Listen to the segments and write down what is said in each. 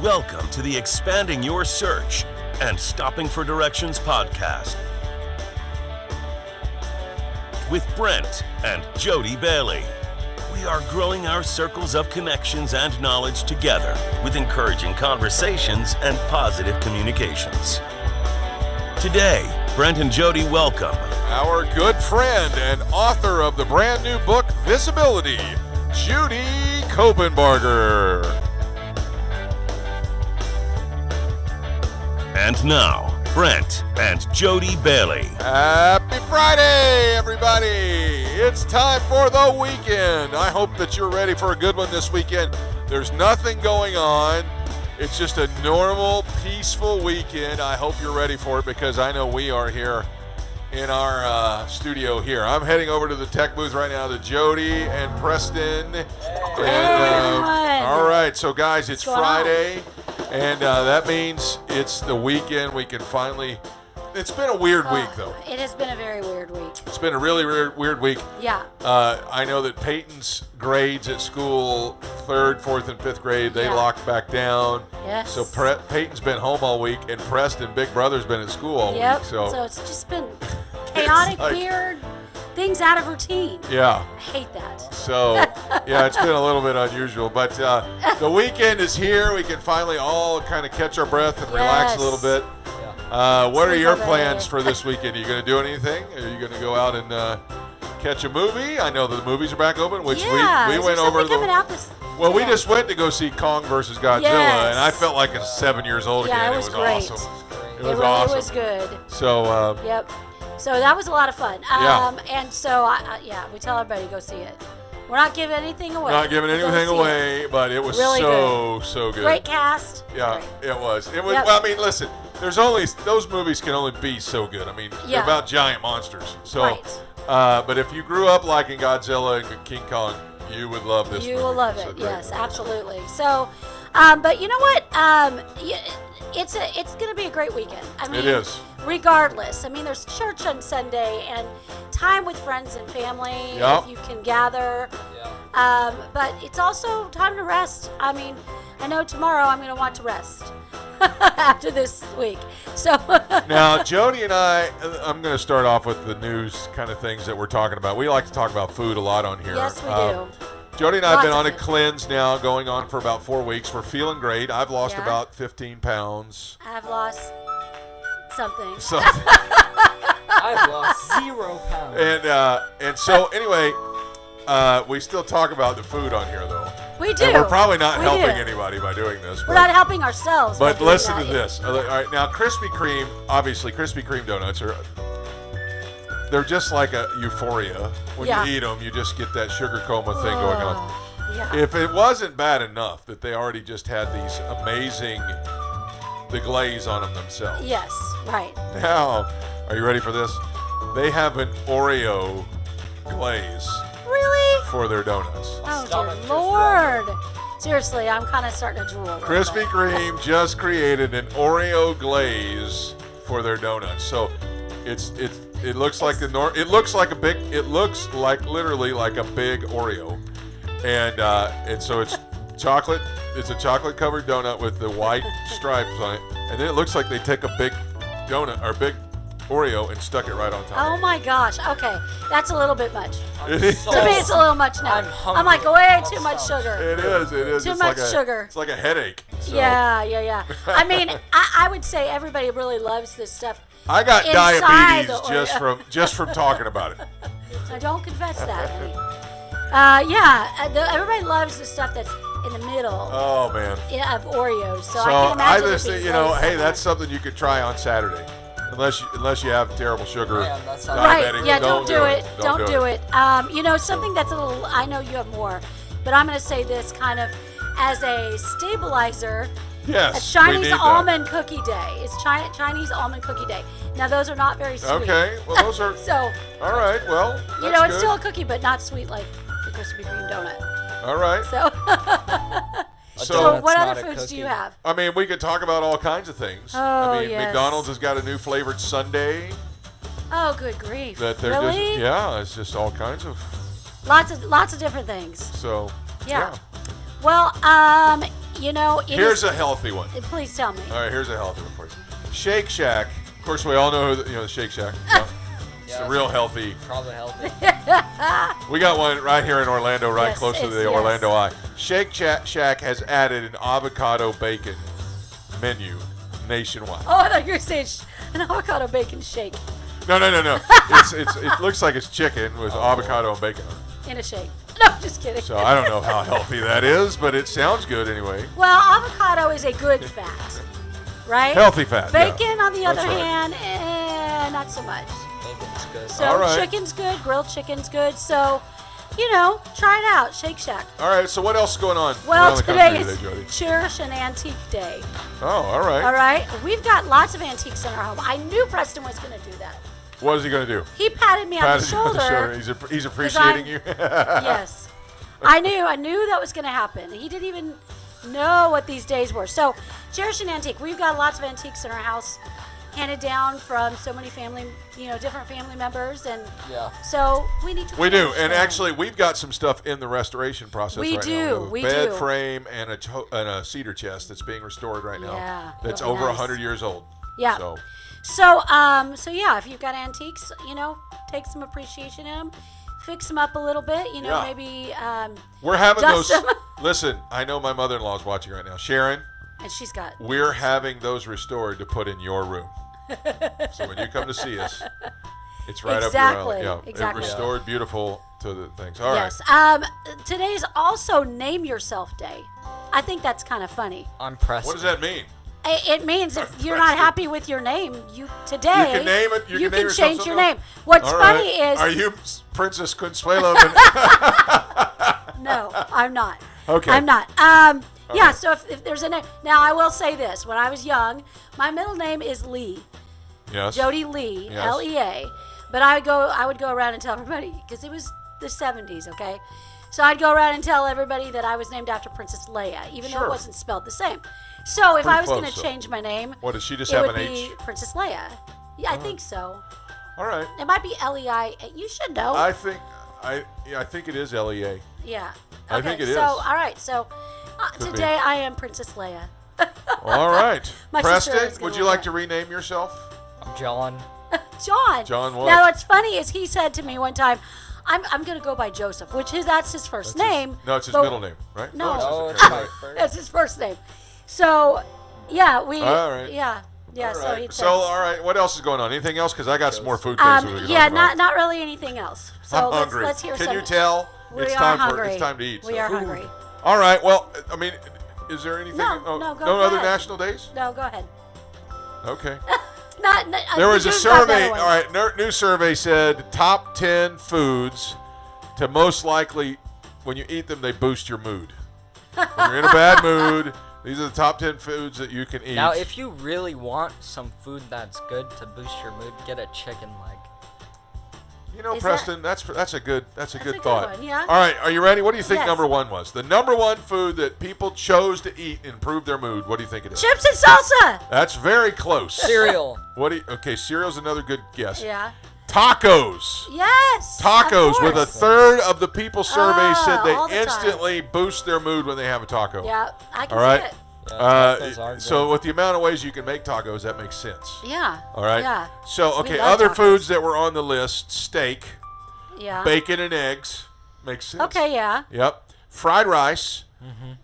Welcome to the Expanding Your Search and Stopping for Directions podcast with Brent and Judy Bailey. We are growing our circles of connections and knowledge together with encouraging conversations and positive communications. Today, Brent and Judy welcome our good friend and author of the brand new book, Visibility, Judy Copenbarger. And now, Brent and Judy Bailey. Happy Friday, everybody! It's time for the weekend. I hope that you're ready for a good one this weekend. There's nothing going on. It's just a normal, peaceful weekend. I hope you're ready for it because I know we are here in our studio here. I'm heading over to the tech booth right now to Jody and Preston. All right, so guys, it's Friday, and that means it's the weekend. We can finally... It's been a weird week, though. It has been a very weird week. It's been a really weird week. Yeah. I know that Peyton's grades at school, 3rd, 4th, and 5th grade, they locked back down. Yes. So Peyton's been home all week, and Preston, big brother's been at school all week. So it's just been chaotic, weird things out of routine. Yeah. I hate that. So, yeah, it's been a little bit unusual. But the weekend is here. We can finally all kind of catch our breath and relax a little bit. What are your plans for this weekend? Are you going to do anything? Are you going to go out and catch a movie? I know the movies are back open, which we went over. We just went to go see Kong versus Godzilla, and I felt like I was 7 years old again. It was great. Awesome. It was awesome. It was good. So, yep. So that was a lot of fun. And so, we tell everybody to go see it. We're not giving anything away. Not giving anything away, but it was really so good. Great cast. Yeah, great. It was. Yep. Well, I mean, listen. Those movies can only be so good. I mean, they're about giant monsters. So, but if you grew up liking Godzilla and King Kong, you would love this movie. You will love it. Yes, absolutely. So, but you know what? It's going to be a great weekend. I mean, it is. Regardless. I mean, there's church on Sunday and time with friends and family if you can gather. But it's also time to rest. I mean, I know tomorrow I'm going to want to rest after this week. So now, Jody and I'm going to start off with the news kind of things that we're talking about. We like to talk about food a lot on here. Yes, we do. Jody and I have been on a cleanse now going on for about 4 weeks. We're feeling great. I've lost about 15 pounds. I've lost something. I've lost 0 pounds. And so anyway, we still talk about the food on here though. We do. And we're probably not helping anybody by doing this. We're not helping ourselves. But listen to this. All right, now Krispy Kreme, obviously Krispy Kreme donuts they're just like a euphoria. When you eat them, you just get that sugar coma thing going on. Yeah. If it wasn't bad enough that they already just had these amazing, the glaze on them themselves. Yes, right. Now, are you ready for this? They have an Oreo glaze. Really? For their donuts. Oh, dear Lord. Seriously, I'm kind of starting to drool. Krispy Kreme just created an Oreo glaze for their donuts. So it looks like literally like a big Oreo, and so it's chocolate. It's a chocolate covered donut with the white stripes on it, and then it looks like they took a big donut or big Oreo and stuck it right on top. Oh my gosh! Okay, that's a little bit much. To me, it's a little much now. I'm like way too much sugar. It is. Too much sugar. It's like a headache. So. Yeah. I mean, I would say everybody really loves this stuff. I got diabetes just from talking about it. I don't confess that. Everybody loves the stuff that's in the middle. Oh man. Of Oreos. So I can imagine. I just think, hey, that's something you could try on Saturday. Unless you have terrible sugar. Right. Yeah, don't do it. Don't do it. Something that's a little, I know you have more, but I'm going to say this kind of as a stabilizer. Yes. It's Chinese almond cookie day. It's Chinese almond cookie day. Now, those are not very sweet. Okay. Well, those are. So. All right. Well, that's it's still a cookie, but not sweet like the Krispy Kreme donut. All right. So what other foods do you have? I mean, we could talk about all kinds of things. Oh, McDonald's has got a new flavored sundae. Oh, good grief! That they're really? It's just all kinds of. Lots of different things. So. Yeah. Well, Here's a healthy one. Please tell me. All right, here's a healthy one for you. Shake Shack. Of course, we all know the Shake Shack. It's a real healthy. Probably healthy. We got one right here in Orlando, right close to the Orlando Eye. Shake Shack has added an avocado bacon menu nationwide. Oh, I thought you were saying an avocado bacon shake. No. It looks like it's chicken with avocado and bacon on it. In a shake. No, just kidding. So I don't know how healthy that is, but it sounds good anyway. Well, avocado is a good fat, right? Healthy fat. Bacon, on the other That's right. hand, not so much. Bacon's good. So All right. chicken's good, grilled chicken's good. So, try it out. Shake Shack. All right, so what else is going on Well, around the today country is today, Jody? Cherish an Antique Day. Oh, all right. All right? We've got lots of antiques in our home. I knew Preston was going to do that. What is he going to do? He patted me on the shoulder. He's appreciating you? Yes. I knew that was going to happen. He didn't even know what these days were. So, Cherish an Antique. We've got lots of antiques in our house, handed down from so many different family members, and so we need to. We do, and actually, we've got some stuff in the restoration process right now. We a bed do. frame and a cedar chest that's being restored right now. Yeah, that's it'll be over nice. 100 years old. Yeah. So yeah, if you've got antiques, take some appreciation in them, fix them up a little bit, maybe. We're having dust those. them. Listen, I know my mother-in-law's watching right now, Sharon. And she's got. We're having those restored to put in your room. So when you come to see us, it's right up your alley. Yeah, Exactly. restored, beautiful to the things. All right. Yes. Today's also Name Yourself Day. I think that's kind of funny. I'm Preston. What does that mean? It means if you're not happy with your name, today You can name it. You can name yourself change your something name. What's All funny right. is Are you Princess Consuelo? no, I'm not. Okay. I'm not. Yeah. right. So if there's a name, now I will say this: when I was young, my middle name is Lee. Yes. Jody Lee, Yes. L-E-A. But I would go around and tell everybody, because it was the 70s, okay? So I'd go around and tell everybody that I was named after Princess Leia, even though Sure. it wasn't spelled the same. So if Pretty I was going close, to though. change my name, What, does she just it have would an be H? Princess Leia. Yeah, I think so. All right. It might be L-E-I. You should know. I think it is LEA. Yeah. I Okay, think it so, is. all right. So Could be. today I am Princess Leia. All right. My sister is Preston, gonna would you love like that. to rename yourself? I'm John. John. John what? Now what's funny is he said to me one time, I'm going to go by Joseph, that's his first name. No, it's his but- middle name, right? No. Oh, it's it's his my name. first. That's his first name. So, yeah, All right. yeah. All So right. he So, all right. What else is going on? Anything else? Because I got some more food things we can yeah, talk about. not really anything else. So I'm hungry. let's hear Can some. you tell? We It's are time hungry. it's time to eat. We so. are hungry. All right. Well, I mean, is there anything? No, go other ahead. national days? No, go ahead. Okay. There There was a survey. All right, new survey said top 10 foods to most likely, when you eat them, they boost your mood. When you're in a bad mood, these are the top 10 foods that you can eat. Now, if you really want some food that's good to boost your mood, get a chicken leg. You know, Is Preston, that's a good a good thought. one, yeah. All right, are you ready? What do you think Yes. number one was? The number one food that people chose to eat and improve their mood. What do you think it is? Chips and salsa. That's very close. Cereal. Okay, cereal's another good guess. Yeah. Tacos. Yes. Tacos, of with a course. third of the people surveyed said all the they time. instantly boost their mood when they have a taco. Yeah, I can All right. see it. Yeah, tacos are So good. with the amount of ways you can make tacos, that makes sense. Yeah. All right. Yeah. So, okay, love other tacos. foods that were on the list: steak, Yeah. bacon and eggs. Makes sense. Okay, yeah. Yep. Fried rice,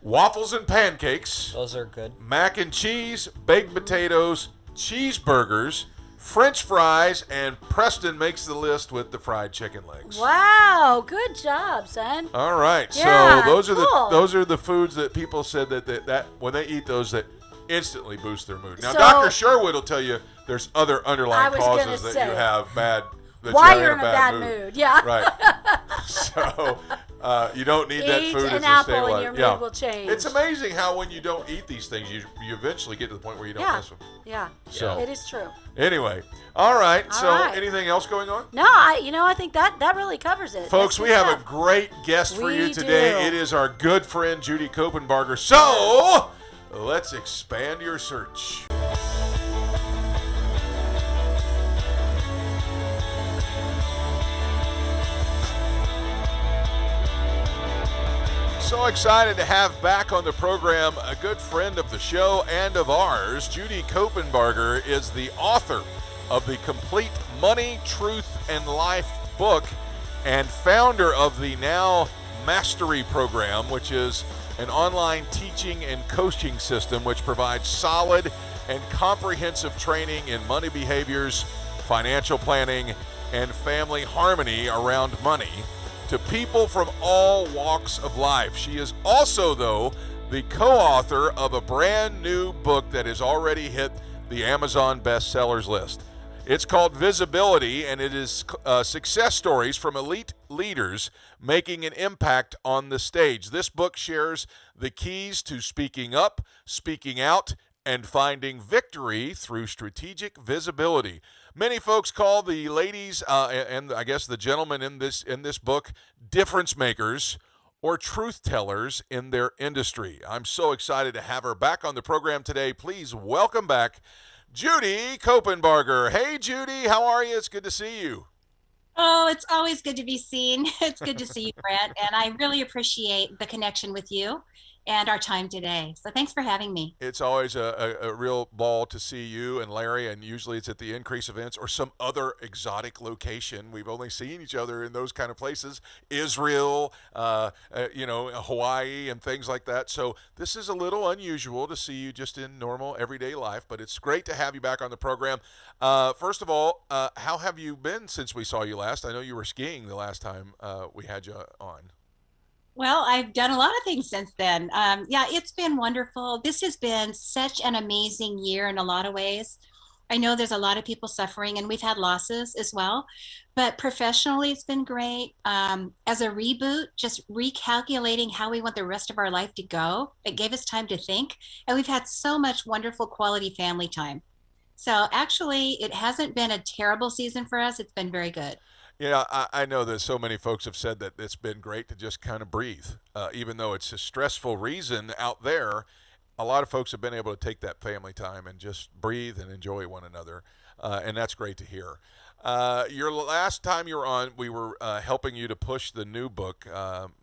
waffles and pancakes, Those are good. mac and cheese, baked potatoes, cheeseburgers, French fries, and Preston makes the list with the fried chicken legs. Wow, good job, son. All right, Yeah, so those cool. are the foods that people said that when they eat those, that instantly boost their mood. Now, So- Dr. Sherwood will tell you there's other I underlying was gonna causes that say. you have bad. That Why you're you're in a bad mood. Yeah. Right. So you don't need that Eat food an as a apple and stabilizer. your mood Yeah. will change. It's amazing how when you don't eat these things, you eventually get to the point where you don't Yeah. miss them. Yeah. So- It is true. Anyway, all right. All So right. anything else going on? No, I think that really covers it. Folks, That's we good have a stuff. great guest for you We today. do. It is our good friend Judy Copenbarger. So let's expand your search. So excited to have back on the program a good friend of the show and of ours. Judy Copenbarger is the author of the complete Money, Truth, and Life book and founder of the Now Mastery program, which is an online teaching and coaching system which provides solid and comprehensive training in money behaviors, financial planning, and family harmony around money to people from all walks of life. She is also, though, the co-author of a brand new book that has already hit the Amazon bestsellers list. It's called Visibility, and it is success stories from elite leaders making an impact on the stage. This book shares the keys to speaking up, speaking out, and finding victory through strategic visibility. Many folks call the ladies and I guess the gentlemen in this book difference makers or truth tellers in their industry. I'm so excited to have her back on the program today. Please welcome back Judy Copenbarger. Hey, Judy, how are you? It's good to see you. Oh, it's always good to be seen. It's good to see you, Brent, and I really appreciate the connection with you and our time today. So thanks for having me. It's always a real ball to see you and Larry, and usually it's at the Increase events or some other exotic location. We've only seen each other in those kind of places, Israel, Hawaii and things like that. So this is a little unusual to see you just in normal everyday life, but it's great to have you back on the program. First of all, how have you been since we saw you last? I know you were skiing the last time we had you on. Well, I've done a lot of things since then. It's been wonderful. This has been such an amazing year in a lot of ways. I know there's a lot of people suffering, and we've had losses as well. But professionally, it's been great. As a reboot, just recalculating how we want the rest of our life to go, it gave us time to think. And we've had so much wonderful quality family time. So actually, it hasn't been a terrible season for us. It's been very good. Yeah, I know that so many folks have said that it's been great to just kind of breathe. Even though it's a stressful reason out there, a lot of folks have been able to take that family time and just breathe and enjoy one another. And that's great to hear. Your last time you were on, we were helping you to push the new book,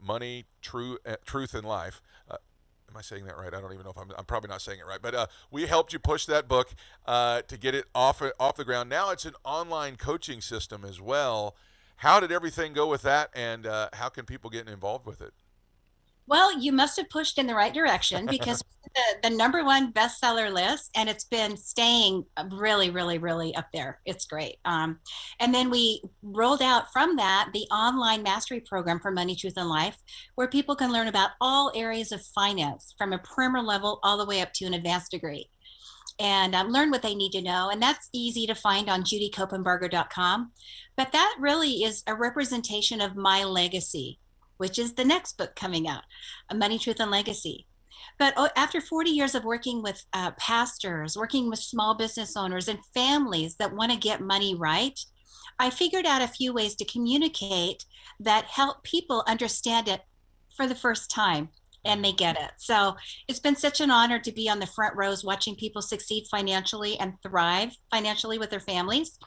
Money, Truth, and Life. Am I saying that right? I don't even know if I'm probably not saying it right. But we helped you push that book to get it off the ground. Now it's an online coaching system as well. How did everything go with that, and how can people get involved with it? Well, you must have pushed in the right direction because the number one bestseller list, and it's been staying really, really, really up there. It's great. And then we rolled out from that the online mastery program for Money, Truth, and Life, where people can learn about all areas of finance from a primer level all the way up to an advanced degree, and learn what they need to know. And that's easy to find on judycopenbarger.com. But that really is a representation of my legacy, which is the next book coming out, Money, Truth, and Legacy. But after 40 years of working with pastors, working with small business owners and families that want to get money right, I figured out a few ways to communicate that help people understand it for the first time, and they get it. So it's been such an honor to be on the front rows watching people succeed financially and thrive financially with their families.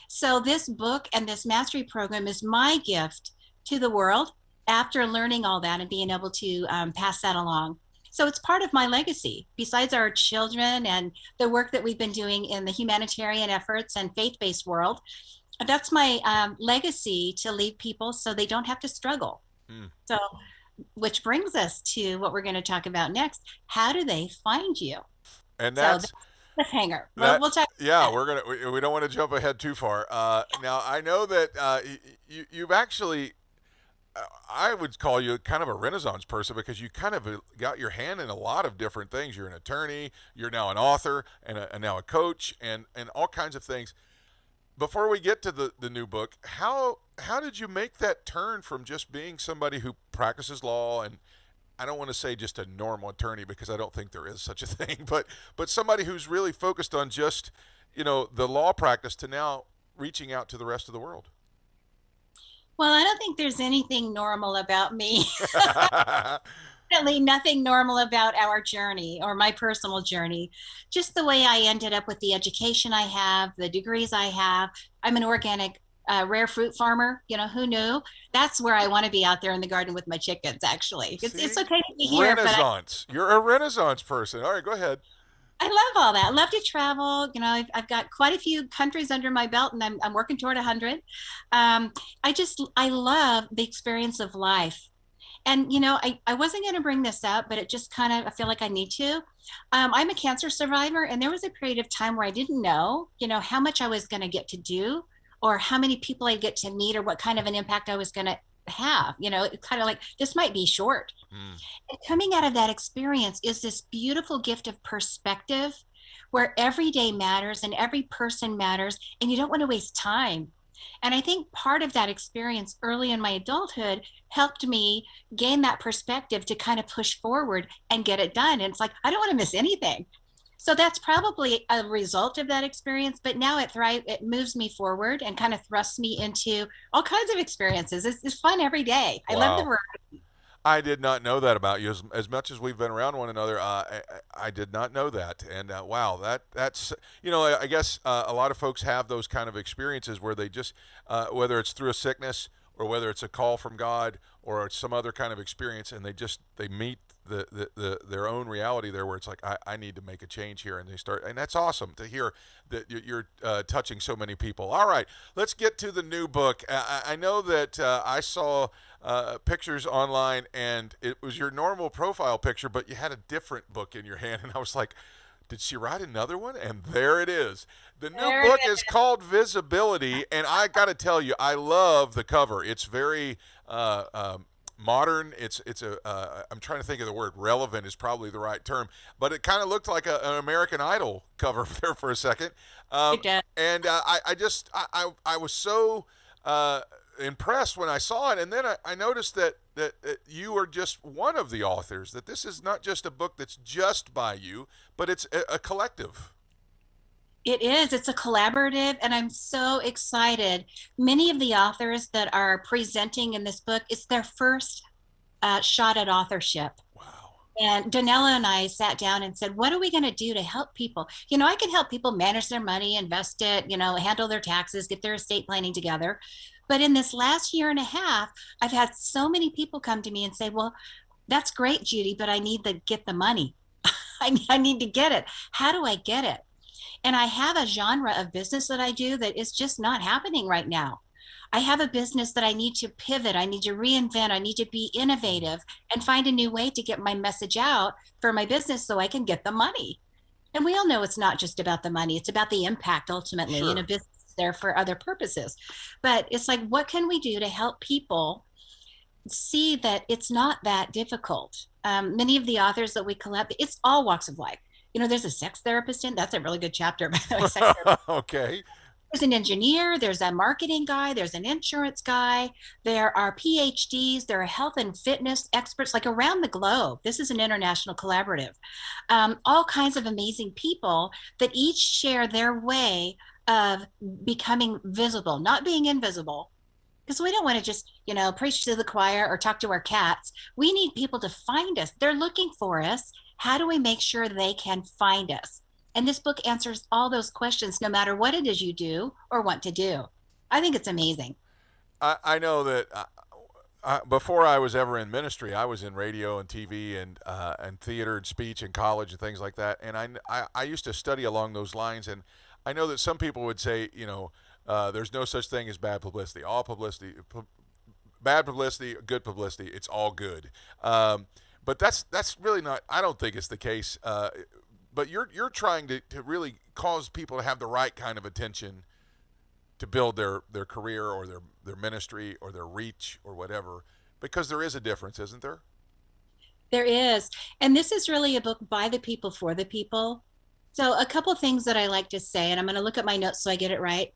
So this book and this mastery program is my gift to the world after learning all that and being able to pass that along. So it's part of my legacy, besides our children and the work that we've been doing in the humanitarian efforts and faith-based world. That's my legacy, to leave people so they don't have to struggle. So, which brings us to what we're going to talk about next. How do they find you? And that's the hanger. We'll talk. Yeah, we don't want to jump ahead too far. Now I know that you've actually, I would call you kind of a Renaissance person, because you kind of got your hand in a lot of different things. You're an attorney, you're now an author, and now a coach, and all kinds of things. Before we get to the new book, how did you make that turn from just being somebody who practices law, and I don't want to say just a normal attorney, because I don't think there is such a thing, but somebody who's really focused on just, the law practice, to now reaching out to the rest of the world? Well, I don't think there's anything normal about me. Definitely nothing normal about our journey or my personal journey. Just the way I ended up with the education I have, the degrees I have. I'm an organic rare fruit farmer. Who knew? That's where I want to be, out there in the garden with my chickens. Actually, it's okay to be here. Renaissance. You're a Renaissance person. All right, go ahead. I love all that. I love to travel. I've got quite a few countries under my belt, and I'm working toward 100. I love the experience of life. And, I wasn't going to bring this up, but it just I feel like I need to. I'm a cancer survivor, and there was a period of time where I didn't know, how much I was going to get to do, or how many people I'd get to meet, or what kind of an impact I was going to have. It's kind of like, this might be short. And coming out of that experience is this beautiful gift of perspective, where every day matters and every person matters, and you don't want to waste time. And I think part of that experience early in my adulthood helped me gain that perspective to kind of push forward and get it done. And it's like, I don't want to miss anything. So that's probably a result of that experience. But now it moves me forward and kind of thrusts me into all kinds of experiences. It's fun every day. I love the variety. I did not know that about you. As much as we've been around one another, I did not know that. And wow, that's I guess a lot of folks have those kind of experiences where they just, whether it's through a sickness or whether it's a call from God or it's some other kind of experience, and they meet their own reality there, where it's like, I need to make a change here, and they start. And that's awesome to hear that you're touching so many people. All right, let's get to the new book. I know that I saw pictures online, and it was your normal profile picture, but you had a different book in your hand, and I was like, did she write another one? And there it is. The new book is called Visibility, and I got to tell you, I love the cover. It's very modern. I'm trying to think of the word. Relevant is probably the right term, but it kind of looked like an American Idol cover there for a second. It does. And I was so impressed when I saw it, and then I noticed that you are just one of the authors, that this is not just a book that's just by you, but it's a collective. It is. It's a collaborative, and I'm so excited. Many of the authors that are presenting in this book, it's their first shot at authorship. Wow. And Donella and I sat down and said, what are we going to do to help people? I can help people manage their money, invest it, handle their taxes, get their estate planning together. But in this last year and a half, I've had so many people come to me and say, well, that's great, Judy, but I need to get the money. I need to get it. How do I get it? And I have a genre of business that I do that is just not happening right now. I have a business that I need to pivot. I need to reinvent. I need to be innovative and find a new way to get my message out for my business so I can get the money. And we all know it's not just about the money. It's about the impact ultimately. Sure. Business is there for other purposes. But it's like, what can we do to help people see that it's not that difficult? Many of the authors that we collab, it's all walks of life. There's a sex therapist that's a really good chapter, by the way. Sex therapist. Okay. There's an engineer, there's a marketing guy, there's an insurance guy, there are PhDs, there are health and fitness experts, like around the globe. This is an international collaborative. All kinds of amazing people that each share their way of becoming visible, not being invisible. Because we don't want to just, preach to the choir or talk to our cats. We need people to find us. They're looking for us. How do we make sure they can find us? And this book answers all those questions, no matter what it is you do or want to do. I think it's amazing. I know that before I was ever in ministry, I was in radio and TV and theater and speech and college and things like that. And I used to study along those lines. And I know that some people would say, there's no such thing as bad publicity. All publicity, bad publicity, good publicity, it's all good. But that's really not, I don't think it's the case. But you're trying to really cause people to have the right kind of attention to build their career or their ministry or their reach or whatever, because there is a difference, isn't there? There is. And this is really a book by the people for the people. So a couple things that I like to say, and I'm going to look at my notes so I get it right.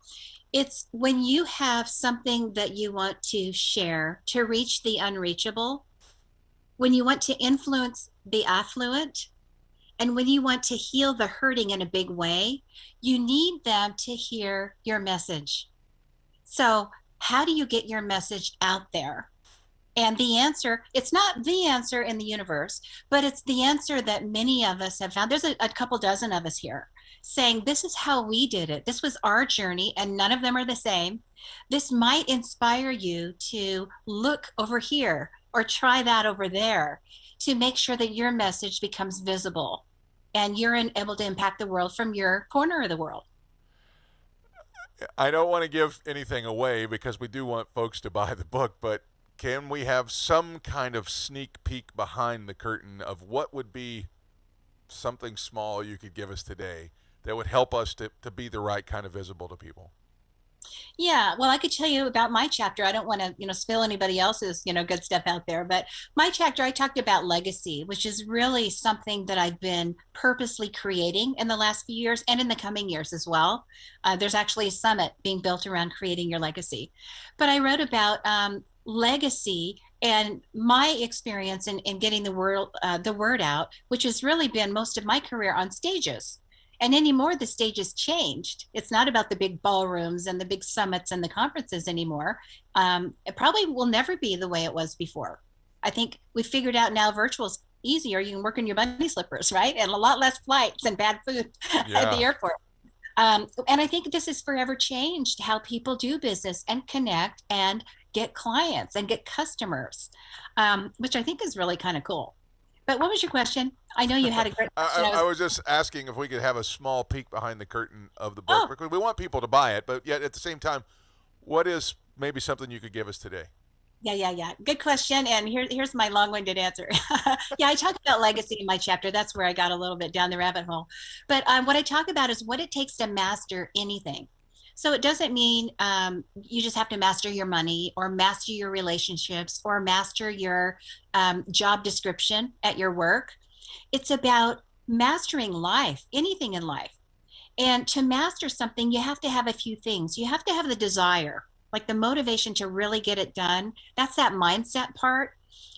It's when you have something that you want to share to reach the unreachable, when you want to influence the affluent, and when you want to heal the hurting in a big way, you need them to hear your message. So how do you get your message out there? And the answer, it's not the answer in the universe, but it's the answer that many of us have found. There's a couple dozen of us here. saying, this is how we did it. This was our journey, and none of them are the same. This might inspire you to look over here or try that over there to make sure that your message becomes visible and you're able to impact the world from your corner of the world. I don't want to give anything away because we do want folks to buy the book, but can we have some kind of sneak peek behind the curtain of what would be something small you could give us today that would help us to be the right kind of visible to people? Yeah, well, I could tell you about my chapter. I don't want to, spill anybody else's, good stuff out there. But my chapter, I talked about legacy, which is really something that I've been purposely creating in the last few years and in the coming years as well. There's actually a summit being built around creating your legacy. But I wrote about legacy and my experience in getting the word out, which has really been most of my career on stages. And anymore, the stage has changed. It's not about the big ballrooms and the big summits and the conferences anymore. It probably will never be the way it was before. I think we figured out now virtual is easier. You can work in your bunny slippers, right? And a lot less flights and bad food at the airport. And I think this has forever changed how people do business and connect and get clients and get customers, which I think is really kind of cool. But what was your question? I know you had a great question. I was just asking if we could have a small peek behind the curtain of the book, because we want people to buy it, but yet at the same time, what is maybe something you could give us today? Yeah. Good question. And here's my long-winded answer. Yeah, I talk about legacy in my chapter. That's where I got a little bit down the rabbit hole. But what I talk about is what it takes to master anything. So it doesn't mean you just have to master your money or master your relationships or master your job description at your work. It's about mastering life, anything in life. And to master something, you have to have a few things. You have to have the desire, like the motivation to really get it done. That's that mindset part.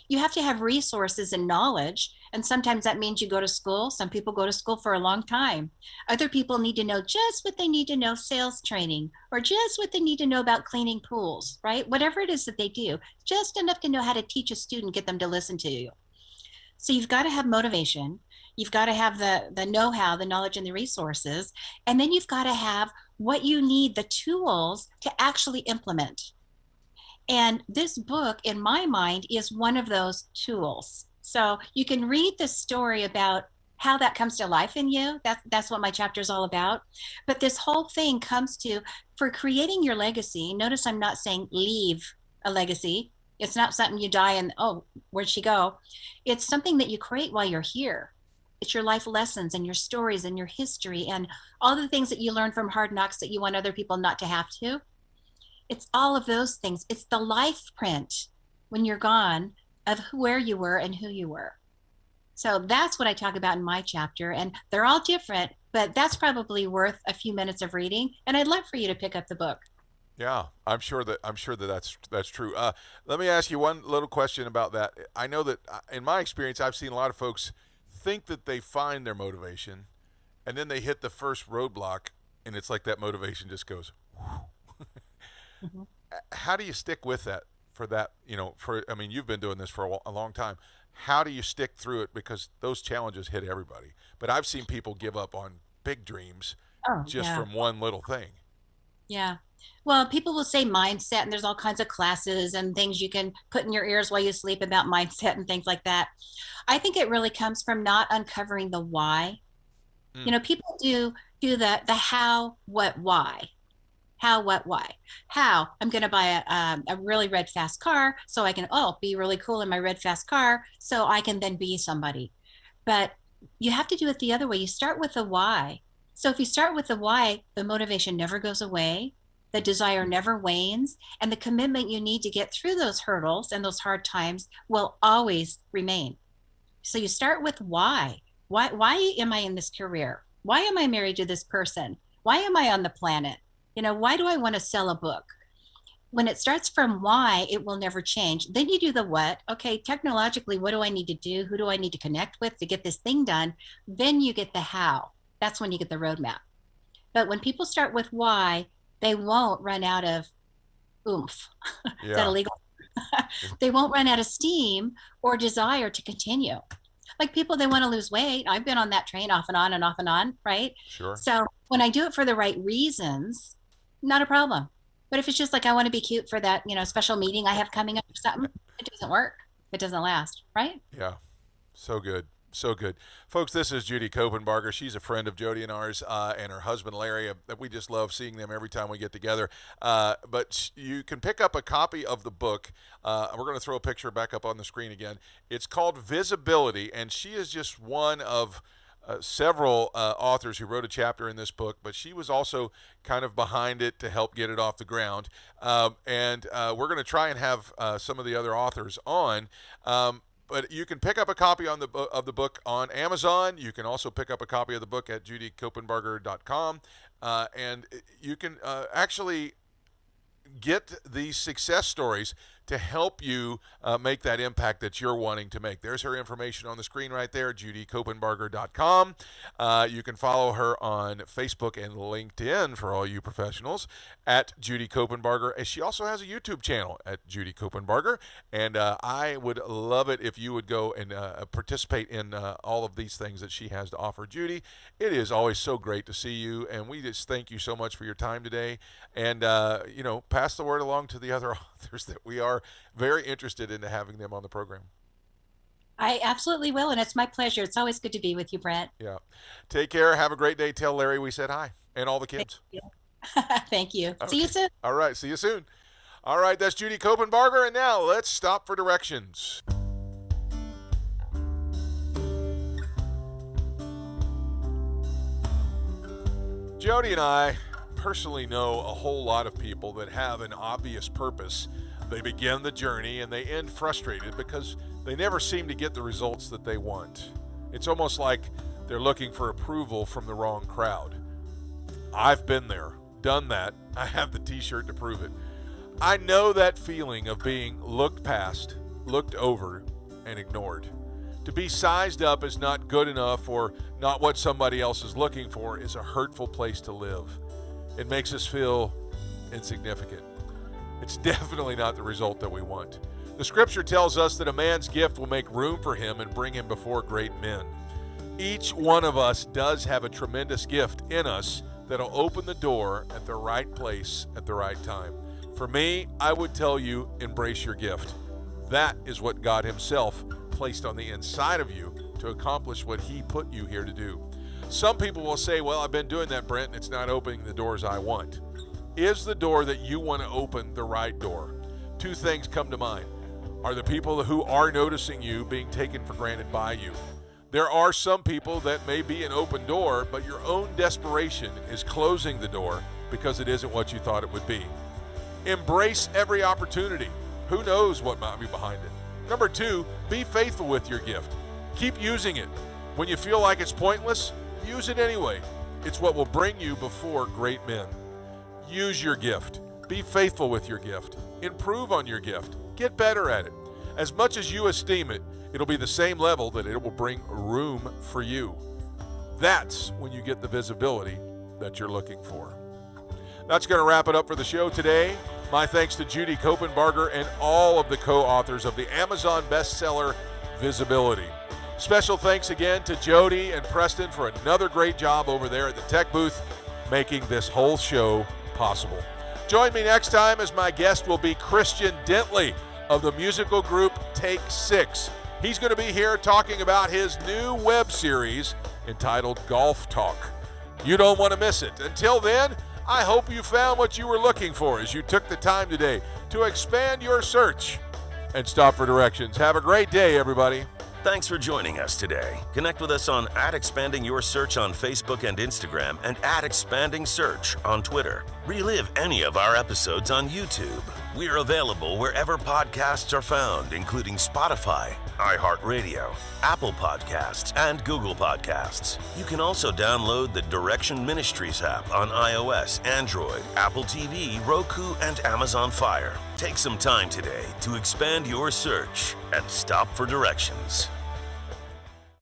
You have to have resources and knowledge. And sometimes that means you go to school. Some people go to school for a long time. Other people need to know just what they need to know, sales training, or just what they need to know about cleaning pools, right? Whatever it is that they do, just enough to know how to teach a student, get them to listen to you. So you've got to have motivation. You've got to have the know-how, the knowledge, and the resources. And then you've got to have what you need, the tools to actually implement. And this book, in my mind, is one of those tools. So you can read the story about how that comes to life in you. That's what my chapter is all about. But this whole thing comes to, for creating your legacy, notice I'm not saying leave a legacy. It's not something you die and, oh, where'd she go? It's something that you create while you're here. It's your life lessons and your stories and your history and all the things that you learn from hard knocks that you want other people not to have to. It's all of those things. It's the life print when you're gone of where you were and who you were. So that's what I talk about in my chapter. And they're all different, but that's probably worth a few minutes of reading. And I'd love for you to pick up the book. Yeah, I'm sure that's true. Let me ask you one little question about that. I know that in my experience, I've seen a lot of folks think that they find their motivation, and then they hit the first roadblock, and it's like that motivation just goes. Mm-hmm. How do you stick with that? You've been doing this for a long time. How do you stick through it? Because those challenges hit everybody. But I've seen people give up on big dreams from one little thing. Yeah. Well, people will say mindset, and there's all kinds of classes and things you can put in your ears while you sleep about mindset and things like that. I think it really comes from not uncovering the why. People do the how, what, why. How, what, why? How? I'm going to buy a really red, fast car so I can, be really cool in my red, fast car so I can then be somebody. But you have to do it the other way. You start with the why. So if you start with the why, the motivation never goes away. The desire never wanes. And the commitment you need to get through those hurdles and those hard times will always remain. So you start with why. Why am I in this career? Why am I married to this person? Why am I on the planet? Why do I want to sell a book? When it starts from why, it will never change. Then you do the what. Okay, technologically, what do I need to do? Who do I need to connect with to get this thing done? Then you get the how. That's when you get the roadmap. But when people start with why, they won't run out of oomph. Is that illegal? They won't run out of steam or desire to continue. like people, they want to lose weight. I've been on that train off and on and off and on, right? Sure. So when I do it for the right reasons, not a problem. But if it's just like, I want to be cute for that, special meeting I have coming up or something, it doesn't work. It doesn't last, right? Yeah. So good. So good. Folks, this is Judy Copenbarger. She's a friend of Jody and ours, and her husband, Larry. We just love seeing them every time we get together. But you can pick up a copy of the book. We're going to throw a picture back up on the screen again. It's called Visibility, and she is just one of several authors who wrote a chapter in this book, but she was also kind of behind it to help get it off the ground. And we're going to try and have some of the other authors on. But you can pick up a copy of the book on Amazon. You can also pick up a copy of the book at judycopenbarger.com. And you can actually get these success stories to help you make that impact that you're wanting to make. There's her information on the screen right there, judycopenbarger.com. You can follow her on Facebook and LinkedIn for all you professionals at Judy Copenbarger. And she also has a YouTube channel at Judy Copenbarger. And I would love it if you would go and participate in all of these things that she has to offer. Judy, it is always so great to see you, and we just thank you so much for your time today. And, pass the word along to the other authors that we are very interested in having them on the program. I absolutely will, and it's my pleasure. It's always good to be with you, Brent. Yeah. Take care. Have a great day. Tell Larry we said hi, and all the kids. Thank you. Thank you. Okay. See you soon. All right. See you soon. All right. That's Judy Copenbarger, and now let's stop for directions. Jody and I personally know a whole lot of people that have an obvious purpose. They begin the journey and they end frustrated because they never seem to get the results that they want. It's almost like they're looking for approval from the wrong crowd. I've been there, done that. I have the t-shirt to prove it. I know that feeling of being looked past, looked over, and ignored. To be sized up as not good enough or not what somebody else is looking for is a hurtful place to live. It makes us feel insignificant. It's definitely not the result that we want. The scripture tells us that a man's gift will make room for him and bring him before great men. Each one of us does have a tremendous gift in us that'll open the door at the right place at the right time. For me, I would tell you, embrace your gift. That is what God Himself placed on the inside of you to accomplish what He put you here to do. Some people will say, well, I've been doing that, Brent, and it's not opening the doors I want. Is the door that you want to open the right door? Two things come to mind. Are the people who are noticing you being taken for granted by you? There are some people that may be an open door, but your own desperation is closing the door because it isn't what you thought it would be. Embrace every opportunity. Who knows what might be behind it? Number two, be faithful with your gift. Keep using it. When you feel like it's pointless, use it anyway. It's what will bring you before great men. Use your gift. Be faithful with your gift. Improve on your gift. Get better at it. As much as you esteem it, it'll be the same level that it will bring room for you. That's when you get the visibility that you're looking for. That's going to wrap it up for the show today. My thanks to Judy Copenbarger and all of the co-authors of the Amazon bestseller, Visibility. Special thanks again to Jody and Preston for another great job over there at the tech booth, making this whole show possible. Join me next time as my guest will be Christian Dentley of the musical group Take 6. He's going to be here talking about his new web series entitled Golf Talk. You don't want to miss it. Until then, I hope you found what you were looking for as you took the time today to expand your search and stop for directions. Have a great day, everybody. Thanks for joining us today. Connect with us on @expandingyoursearch on Facebook and Instagram and @expandingsearch on Twitter. Relive any of our episodes on YouTube. We're available wherever podcasts are found, including Spotify, iHeartRadio, Apple Podcasts, and Google Podcasts. You can also download the Direction Ministries app on iOS, Android, Apple TV, Roku, and Amazon Fire. Take some time today to expand your search and stop for directions.